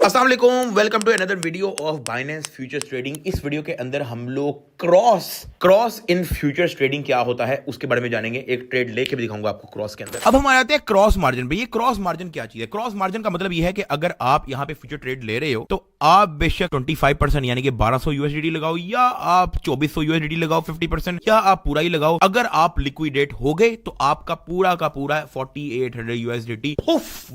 अस्सलाम वालेकुम, welcome to another video of Binance futures trading. इस वीडियो के अंदर हम लोग क्रॉस इन फ्यूचर्स ट्रेडिंग क्या होता है उसके बारे में जानेंगे। एक ट्रेड लेके भी दिखाऊंगा आपको क्रॉस के अंदर। अब हम आ जाते हैं क्रॉस मार्जिन पे। ये क्रॉस मार्जिन क्या चीज है? क्रॉस मार्जिन का मतलब ये है कि अगर आप यहां पे फ्यूचर ट्रेड ले रहे हो तो आप बेशक 25% यानी कि 1200 यूएसडीटी लगाओ, या आप 2400 यूएसडीटी लगाओ 50%, या आप पूरा ही लगाओ। अगर आप लिक्विडेट हो गए तो आपका पूरा का पूरा 4800 यूएसडीटी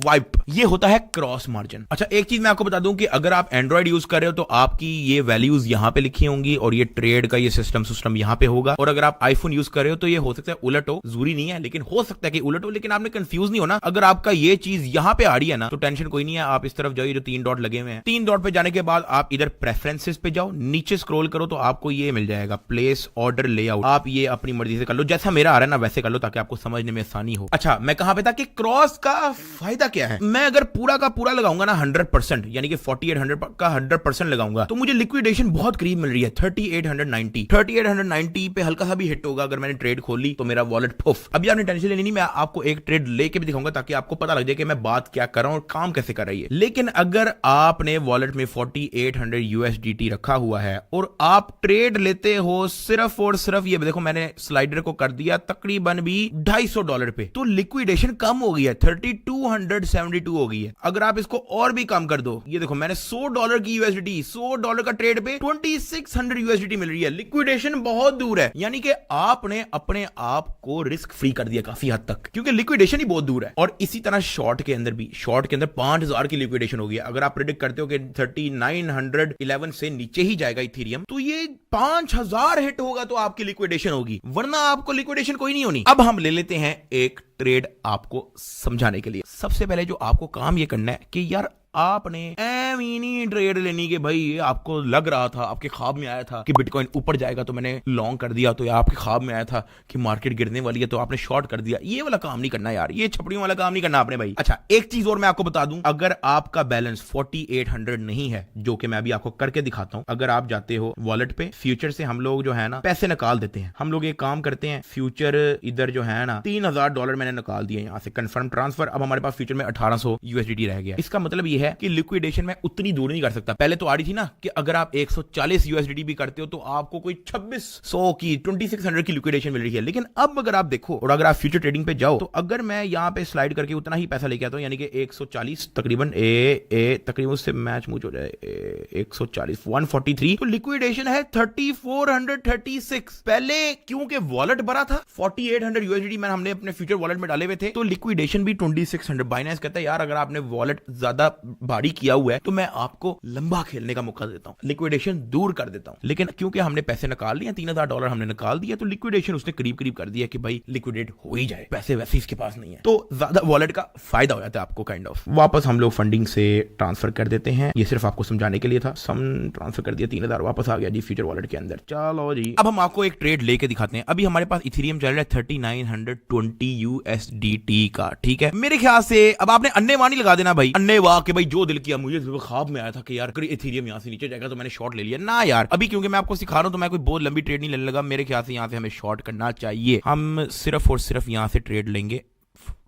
वाइप। ये होता है क्रॉस मार्जिन। अच्छा, एक चीज मैं आपको बता दूं कि अगर आप एंड्रॉइड यूज कर रहे हो तो आपकी ये वैल्यूज यहां पे लिखी होंगी और ये ट्रेड का ये सिस्टम यहां पे होगा। और अगर आप आईफोन यूज कर रहे हो तो ये हो सकता है उलट हो, जरूरी नहीं है लेकिन हो सकता है कि उलट हो। लेकिन आपने कंफ्यूज नहीं होना। अगर आपका ये चीज यहां पे आ रही है ना तो टेंशन कोई नहीं है। आप इस तरफ जाइए, जो 3 डॉट लगे हुए हैं, 3 डॉट पे जाने के बाद आप इधर प्रेफरेंसेस पे जाओ, नीचे स्क्रॉल करो तो आपको ये मिल जाएगा प्लेस ऑर्डर लेआउट। आप ये अपनी मर्जी से कर लो, जैसा मेरा आ रहा है ना वैसे कर लो ताकि आपको समझने में आसानी हो। अच्छा, मैं कहां पे था कि क्रॉस का फायदा क्या है। मैं अगर पूरा का पूरा लगाऊंगा ना 100%, यानी कि 4800 का 100% लगाऊंगा तो मुझे लिक्विडेशन बहुत करीब मिल रही है। 3890 पे हल्का सा भी हिट होगा अगर मैंने ट्रेड खोली तो मेरा वॉलेट पुफ। अभी आपने टेंशन लेनी नहीं, मैं आपको एक ट्रेड लेके भी दिखाऊंगा ताकि आपको पता लग जाए कि मैं बात क्या कर रहा हूं और काम कैसे कर रही है। लेकिन अगर आपने वॉलेट में 4800 यूएसडीटी रखा हुआ है और आप ट्रेड लेते हो सिर्फ और सिर्फ, ये देखो मैंने स्लाइडर को कर दिया तकरीबन भी $250 पे, तो लिक्विडेशन कम हो गई है, 3272 हो गई है। अगर आप इसको और भी कम कर दो, ये देखो मैंने $100 की यूएसडीटी, $100 का ट्रेड पे 2600 यूएसडीटी मिल रही है। लिक्विडेशन बहुत दूर है, यानी कि आपने अपने आप को रिस्क फ्री कर दिया काफी हद तक, क्योंकि लिक्विडेशन ही बहुत दूर है। और इसी तरह शॉर्ट के अंदर भी, शॉर्ट के अंदर 5000 की लिक्विडेशन होगी। अगर आप प्रेडिक्ट करते हो कि 3911 से नीचे ही जाएगा इथेरियम, तो ये 5000 हिट होगा तो आपकी लिक्विडेशन होगी, वरना आपको लिक्विडेशन कोई नहीं होनी। अब हम ले लेते हैं एक ट्रेड आपको समझाने के लिए। सबसे पहले जो आपको काम ये करना है कि यार आपने एमिनी ट्रेड लेनी के भाई, ये आपको लग रहा था, आपके ख्वाब में आया था कि बिटकॉइन ऊपर जाएगा तो मैंने लॉन्ग कर दिया, तो या आपके ख्वाब में आया था कि मार्केट गिरने वाली है तो आपने शॉर्ट कर दिया। ये वाला काम नहीं करना यार, ये छपड़ियों वाला काम नहीं करना आपने भाई। अच्छा, एक चीज और मैं आपको बता दूं, अगर आपका बैलेंस 4800 नहीं है, जो कि मैं अभी आपको करके दिखाता हूं, अगर आप जाते हो वॉलेट पे, फ्यूचर से हम लोग जो है ना पैसे निकाल देते हैं। हम लोग एक काम करते हैं, फ्यूचर इधर जो है ना $3000 मैंने निकाल दिया यहां से, कंफर्म ट्रांसफर। अब हमारे पास फ्यूचर में 1800 यूएसडीटी रह गया। इसका मतलब ये है कि लिक्विडेशन में उतनी दूर नहीं कर सकता। पहले तो आ रही थी ना कि अगर आप 140 यूएसडीटी भी करते हो तो आपको कोई 2600 की 2600 की लिक्विडेशन मिल रही है। लेकिन अब अगर आप देखो और अगर आप फ्यूचर ट्रेडिंग पे जाओ तो अगर मैं यहां पे स्लाइड करके उतना ही पैसा लेके आता हूं, यानी कि 140 तकरीबन तकरीबन उससे मैच मुझ हो जाए 140 143, तो लिक्विडेशन है 3436। पहले क्योंकि वॉलेट भरा था 4800 यूएसडीटी मैंने हमने अपने फ्यूचर वॉलेट में डाले हुए थे, तो लिक्विडेशन भी 2600। बाइनेंस कहता है यार अगर आपने वॉलेट ज्यादा भारी किया हुआ है तो मैं आपको लंबा खेलने का मौका देता हूं, लिक्विडेशन दूर कर देता हूं। लेकिन क्योंकि हमने पैसे निकाल लिए, $3000 हमने निकाल दिया, तो लिक्विडेशन उसने करीब करीब कर दिया कि भाई लिक्विडेट हो ही जाए, पैसे वैसे इसके पास नहीं है, तो ज्यादा वॉलेट का फायदा हो जाता है आपको काइंड ऑफ। वापस हम लोग फंडिंग से ट्रांसफर कर देते हैं, ये सिर्फ आपको समझाने के लिए था। सम ट्रांसफर कर दिया, 3000 वापस आ गया जी फ्यूचर वॉलेट के अंदर। चलो जी, अब हम आपको एक ट्रेड लेके दिखाते हैं। अभी हमारे पास इथेरियम चल रहा है 3920 यूएसडीटी का, ठीक है। मेरे ख्याल से अब आपने अन्ने वाह नहीं लगा देना भाई, अन्ने वाह के भाई जो दिल किया, मुझे ख्वाब में आया था कि यार अगर इथेरियम यहां से नीचे जाएगा तो मैंने शॉर्ट ले लिया ना यार। अभी क्योंकि मैं आपको सिखा रहा हूं तो मैं कोई बहुत लंबी ट्रेड नहीं लेने लगा। मेरे ख्याल से यहां से हमें शॉर्ट करना चाहिए। हम सिर्फ और सिर्फ यहां से ट्रेड लेंगे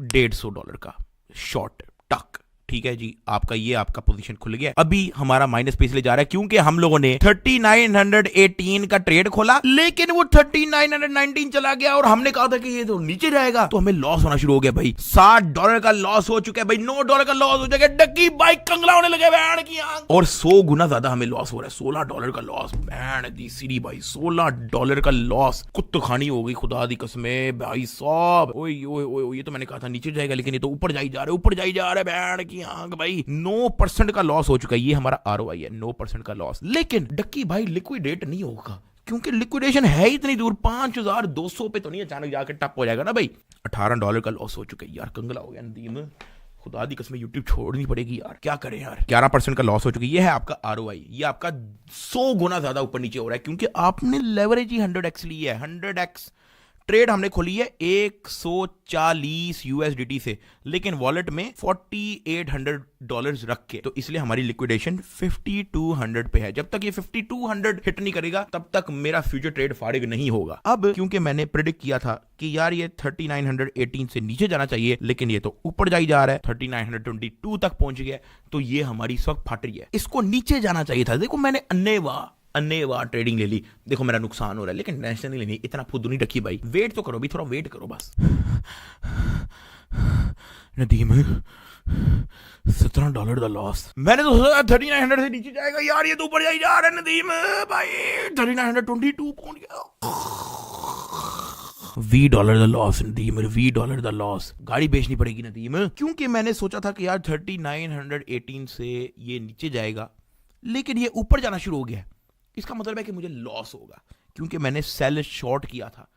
$150 का शॉर्ट टक, ठीक है जी। आपका ये आपका पोजीशन खुल गया। अभी हमारा माइनस पे इसलिए जा रहा है क्योंकि हम लोगों ने 3918 का ट्रेड खोला, लेकिन वो 3919 चला गया और हमने कहा था कि ये तो नीचे जाएगा, तो हमें लॉस होना शुरू हो गया भाई। $60 का लॉस हो चुका है भाई, $9 का लॉस हो जाएगा। डक्की भाई कंगला होने लगे बैंड की आंख, और 100 गुना ज्यादा हमें लॉस हो रहा है। $16 का लॉस, बैंड दी सीरी भाई, $16 का लॉस। कुत्तो खानी हो गई खुदा दी कसमें भाई साहब। ओए ओए ओए, ये तो मैंने कहा था नीचे जाएगा लेकिन ये तो ऊपर जाई जा रहा है, ऊपर जाई जा रहा है बैंड की आंख भाई। 9% का लॉस हो चुका है, ये हमारा आरओआई है, 9% का लॉस। लेकिन डक्की भाई लिक्विडेट नहीं होगा क्योंकि लिक्विडेशन है इतनी दूर, 5200 पे तो नहीं अचानक जाकर टप हो जाएगा ना भाई। $18 का लॉस हो चुका है यार, कंगला हो गया नदीम, खुदा दी कसम यूट्यूब छोड़नी पड़ेगी यार, क्या करें यार। 11% का लॉस हो चुका है। ये है आपका आरओआई, ये आपका 100 गुना ज्यादा ऊपर नीचे हो रहा है क्योंकि आपने लेवरेज ही 100x ली है, 100x ट्रेड हमने खोली है 140 यूएसडीटी से, लेकिन वॉलेट में $4800 रख के, तो इसलिए हमारी लिक्विडेशन 5200 पे है। जब तक ये 5200 हिट नहीं करेगा तब तक मेरा फ्यूचर ट्रेड फारिग नहीं होगा। अब क्योंकि मैंने प्रेडिक्ट किया था कि यार ये 3918 से नीचे जाना चाहिए, लेकिन ये तो ऊपर जा ही जा रहा है, 3922 तक पहुंच गया, तो ये हमारी इस वक्त फट रही है। इसको नीचे जाना चाहिए था। देखो मैंने अन्नेवाह ट्रेडिंग ले ली, देखो मेरा नुकसान हो रहा है, लेकिन टेंशन नहीं लेनी, इतना फुद्दू नहीं रखी भाई। वेट तो करो भी, थोड़ा वेट करो बस। नदीम $17 का लॉस। मैंने तो सोचा 3900 से नीचे जाएगा, यार ये तो ऊपर जा ही जा रहा है नदीम भाई। 3922 पहुंच गया। $20 का लॉस नदीम, $20 का लॉस। गाड़ी बेचनी पड़ेगी नदीम, क्योंकि मैंने सोचा था कि यार 3918 से ये नीचे जाएगा, लेकिन ये ऊपर जाना शुरू हो गया। इसका मतलब है कि मुझे लॉस होगा, क्योंकि मैंने सेल शॉर्ट किया था।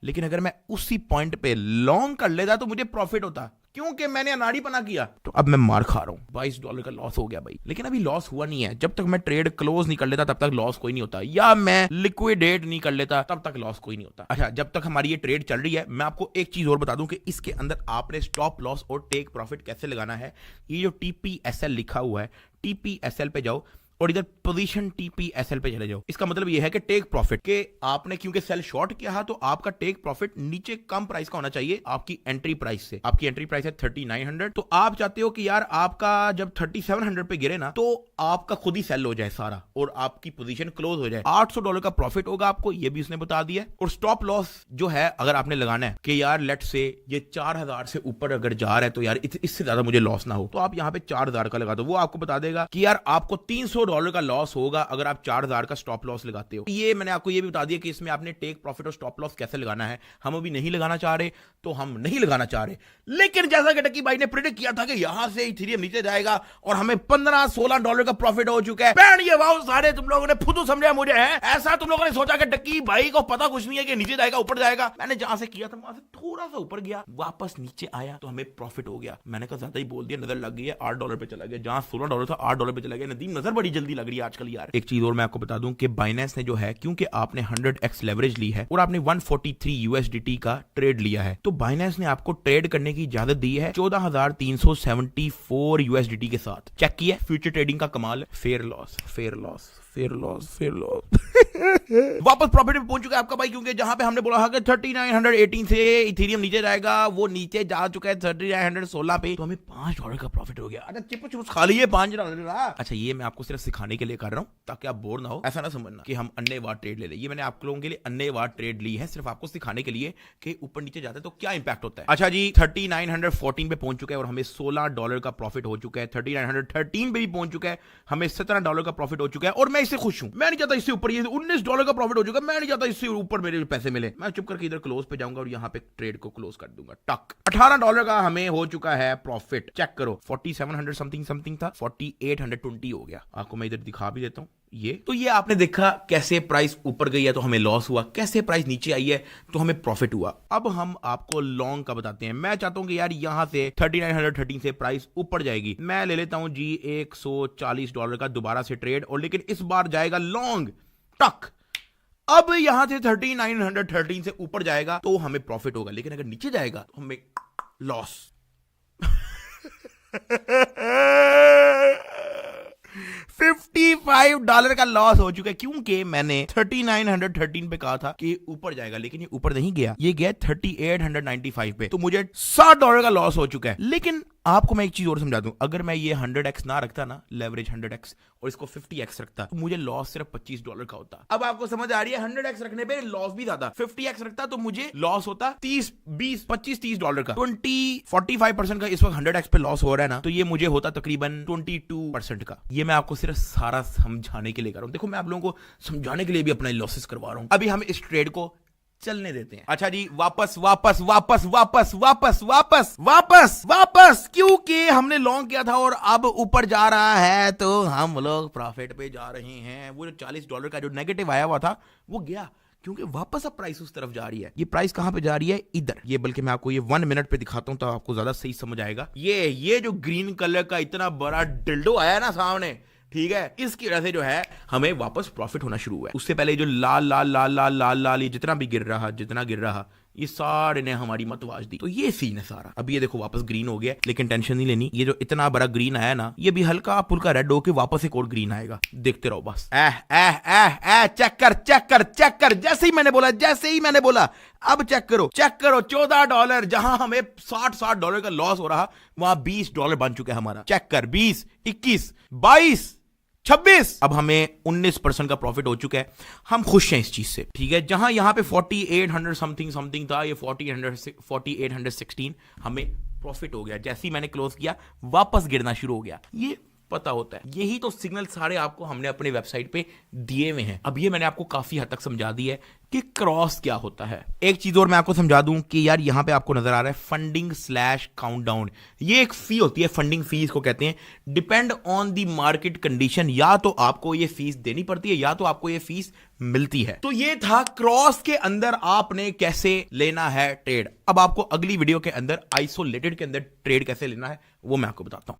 लेकिन अगर मैं उसी पॉइंट पे लॉन्ग कर लेता तो मुझे प्रॉफिट होता, क्योंकि मैंने अनाड़ीपना किया। तो अब मैं मार खा रहा हूं, $22 का लॉस हो गया भाई। लेकिन अभी लॉस हुआ नहीं है। जब तक मैं ट्रेड क्लोज नहीं कर लेता तब तक लॉस कोई नहीं होता, या मैं लिक्विडेट नहीं कर लेता तब तक लॉस कोई नहीं होता। अच्छा, जब तक हमारी ये ट्रेड चल रही है, मैं आपको एक चीज और बता दूं कि इसके अंदर आपने स्टॉप लॉस और टेक प्रॉफिट कैसे लगाना है। ये जो TPSL लिखा हुआ है, TPSL पे जाओ और इधर पोजीशन TPSL पे चले जाओ। इसका मतलब यह है कि टेक प्रॉफिट के आपने क्योंकि सेल शॉर्ट किया है, तो आपका टेक प्रॉफिट नीचे कम प्राइस का होना चाहिए आपकी एंट्री प्राइस से। आपकी एंट्री प्राइस है 3900, तो आप चाहते हो कि यार आपका जब 3700 पे गिरे ना, तो आपका खुद ही सेल हो जाए सारा और आपकी पोजीशन क्लोज हो जाए। $800 का प्रॉफिट होगा आपको, ये भी उसने बता दिया। और स्टॉप लॉस जो है अगर आपने लगाना है कि यार लेट से ये 4000 से ऊपर अगर जा रहा है, तो यार इससे ज्यादा मुझे लॉस ना हो, तो आप यहाँ पे 4000 का लगा दो। वो आपको बता देगा कि यार आपको $300 का लॉस होगा अगर आप 4000 का स्टॉप लॉस लगाते हो। ये मैंने आपको ये भी बता दिया कि इसमें आपने टेक प्रॉफिट और स्टॉप लॉस कैसे लगाना है। हम अभी नहीं लगाना चाह रहे, तो हम नहीं लगाना चाह रहे। लेकिन जैसा कि टक्की भाई ने प्रेडिक्ट किया था कि यहां से इथेरियम नीचे जाएगा और हमें $15-16 का प्रॉफिट हो चुका है। बैंड ये वाओ, सारे तुम लोगों ने फुदू समझा मुझे है। ऐसा तुम लोगों ने सोचा कि टक्की भाई को पता कुछ नहीं है कि नीचे जाएगा ऊपर जाएगा। मैंने जहां से किया था वहां से थोड़ा सा ऊपर गया, वापस नीचे आया, तो हमें प्रॉफिट हो गया। मैंने कहा ज्यादा ही बोल दिया, नजर लग गई है, $8 पे चला गया। जहां $16 था $8 पे चला गया। नदीम नजर बड़ी जल्दी लग रही है आजकल यार। एक चीज और मैं आपको बता दूं कि बाइनेंस ने जो है, क्योंकि आपने 100x लेवरेज ली है और आपने 143 USDT का ट्रेड लिया है, तो बाइनेंस ने आपको ट्रेड करने की इजाजत दी है 14374 USDT के साथ। चेक किया, फ्यूचर ट्रेडिंग का कमाल। Fair loss, fair loss, fair loss, fair loss. वापस प्रॉफिट में पहुंच चुका है आपका भाई, क्योंकि जहां पे हमने बोला था कि 3918 से इथेरियम नीचे जाएगा, वो नीचे जा चुका है 3916 पे, तो हमें $5 का प्रॉफिट हो गया। अच्छा चिप्स चिप्स खा लिए $5। अच्छा, ये मैं आपको सिर्फ सिखाने के लिए कर रहा हूं ताकि आप बोर ना हो। ऐसा ना समझना कि हम अन्नेवाह ट्रेड ले ले। ये मैंने आप लोगों के लिए अन्नेवाह ट्रेड ली है, सिर्फ आपको सिखाने के लिए कि ऊपर नीचे जाता है तो क्या इंपैक्ट होता है। अच्छा जी, 3914 पे पहुंच चुका है और हमें $16 का प्रॉफिट हो चुका है। 3913 पे भी पहुंच चुका है, हमें $17 का प्रॉफिट हो चुका है और मैं इससे खुश हूं। मैं नहीं चाहता इससे ऊपर, ये $19 का प्रॉफिट हो चुका है, मैं नहीं चाहता इससे ऊपर मेरे पैसे मिले। मैं चुप करके इधर क्लोज पे जाऊंगा और यहाँ पे ट्रेड को क्लोज कर दूंगा। टक, $18 का हमें हो चुका है प्रॉफिट। चेक करो, 4700 समथिंग था, 4820 हो गया। आपको मैं इधर दिखा भी देता हूँ। ये आपने देखा कैसे प्राइस ऊपर गई है तो हमें लॉस हुआ, कैसे प्राइस नीचे आई है तो हमें प्रॉफिट हुआ। अब हम आपको लॉन्ग का बताते हैं। मैं चाहता हूं कि यार यहां से 3913 से प्राइस ऊपर जाएगी। मैं ले लेता हूं जी $140 का दोबारा से ट्रेड, और लेकिन इस बार जाएगा लॉन्ग। टक, अब यहां से 3913 से ऊपर जाएगा तो हमें प्रॉफिट होगा, लेकिन अगर नीचे जाएगा तो हमें लॉस। $55 का लॉस हो चुका है, क्योंकि मैंने 3913 पे कहा था कि ऊपर जाएगा, लेकिन ये ऊपर नहीं गया, ये गया 3895 पे, तो मुझे $60 का लॉस हो चुका है। लेकिन आपको मैं एक चीज और समझा दूं, अगर मैं ये 100x ना रखता ना, लेवरेज 100x, और इसको 50x रखता, तो मुझे लॉस सिर्फ $25 का होता। अब आपको समझ आ रही है, 100x रखने पे लॉस भी ज्यादा। 50x रखता तो मुझे लॉस होता 25-30 का। 45% का इस वक्त 100x पे लॉस हो रहा है ना, तो ये मुझे होता तकरीबन 22% का। ये मैं आपको सिर्फ सारा समझाने के लिए कर रहा हूं। देखो, मैं आप लोगों को समझाने के लिए भी अपना लॉसेस करवा रहा हूं। अभी हम इस ट्रेड को चलने देते हैं। अच्छा जी, वापस क्योंकि हमने लॉन्ग किया था और अब ऊपर जा रहा है, तो हम लोग प्रॉफिट पे जा रहे हैं। वो जो $40 का जो नेगेटिव आया हुआ था वो गया, क्योंकि वापस अब प्राइस उस तरफ जा रही है। ये प्राइस कहां पे जा रही है? इधर। ये बल्कि मैं आपको ये 1 मिनट पे दिखाता हूं तो आपको ज्यादा सही समझ आएगा। ये जो ग्रीन कलर का इतना बड़ा डिल्डो आया ना सामने, ठीक है, इसकी वजह से जो है हमें वापस प्रॉफिट होना शुरू हुआ है। उससे पहले जो लाल लाल लाल लाल लाल लाल ये जितना गिर रहा, ये सारे ने हमारी मतवाज दी। तो ये सीन है सारा। अब ये देखो वापस ग्रीन हो गया, लेकिन टेंशन नहीं लेनी, ये जो इतना बड़ा ग्रीन आया ना, ये भी हल्का फुल्का रेड होके वापस एक और ग्रीन आएगा, देखते रहो बस। चेक कर, जैसे ही मैंने बोला अब चेक करो $14, जहां हमें $60 का लॉस हो रहा, वहां $20 बन चुका है हमारा। चेक कर, 20, 21, 22, 26, अब हमें 19% का प्रॉफिट हो चुका है। हम खुश हैं इस चीज से, ठीक है। जहां यहां पे 4800 समथिंग था, ये 4816 हमें प्रॉफिट हो गया। जैसे ही मैंने क्लोज किया वापस गिरना शुरू हो गया। ये पता होता है, यही तो सिग्नल सारे आपको हमने अपने वेबसाइट पे दिए हुए हैं। अब ये मैंने आपको काफी हद तक समझा दी है कि क्रॉस क्या होता है। एक चीज और मैं आपको समझा दूं कि यार यहां पे आपको नजर आ रहा है फंडिंग/काउंटडाउन, ये एक फी होती है, फंडिंग फीस को कहते हैं। Depend on the market condition, या तो आपको ये फीस देनी पड़ती है या तो आपको ये फीस मिलती है। तो ये था क्रॉस के अंदर आपने कैसे लेना है ट्रेड। अब आपको अगली वीडियो के अंदर आइसोलेटेड के अंदर ट्रेड कैसे लेना है वो मैं आपको बताता हूं।